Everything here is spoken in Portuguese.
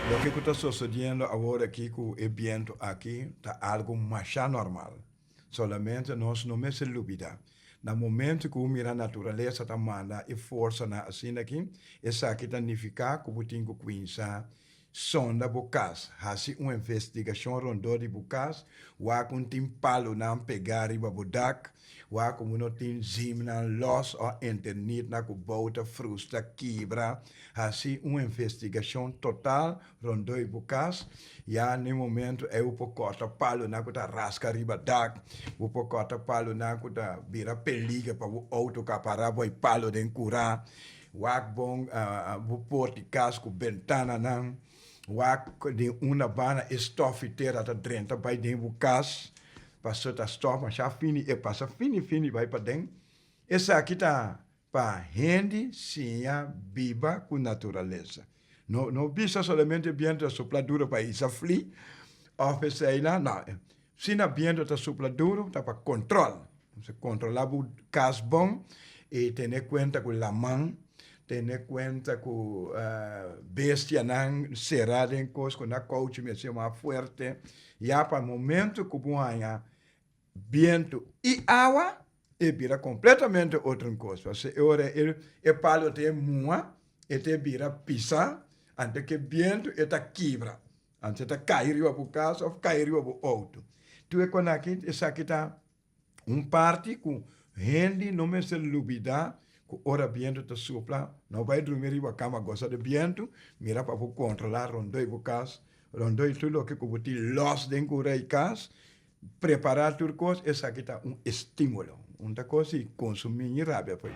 Lo que está sucedendo agora aqui com o evento aqui está algo mais normal. Solamente nós não me se dúvida. No momento que a natureza está manda e força na assim aqui, essa aqui significa que o tingo quinza sonda bocas, hasi uma investigação rondou de bocas, wa com tim palo na pegar riba bodak, wa como não tem zim na loss ou internet na que bota frustra quebra, hasi uma investigação total rondou de bocas, e no momento eu corta palo na que tá rasca riba dak, o corta palo na que tá vira peliga para o auto caparar boi palo den curar, wa bom o porti casco ventana não wak de uma bana estofiteira da drenta vai dentro do cas passou da stof mas já fini e passa fini vai para dentro essa aqui tá para rende sim biba com natureza não bisa somente viento da sopladura para isso fli oferece lá não se na viento da sopladura tá para controle você controlar o cas bom e ter conta com a mão tener cuenta que bestia não cerrada em coisa, quando a coach me chama forte, já para o momento que o vento e água, e vira completamente outra coisa. Se ora é palo de mua, e te vira pisa, antes que vento e ta quebra, antes de cair para o caso ou cair para o outro. Tu é quando aqui, essa aqui está parte com rende, não me se dúvida, ora viento te sopla, não vai dormir em cama, gosta de viento, mira para controlar, rondoi o caso, rondoi tudo que como te los den cura e cas, preparar tudo coisa, essa aqui está estímulo, uma coisa e consumir rápido.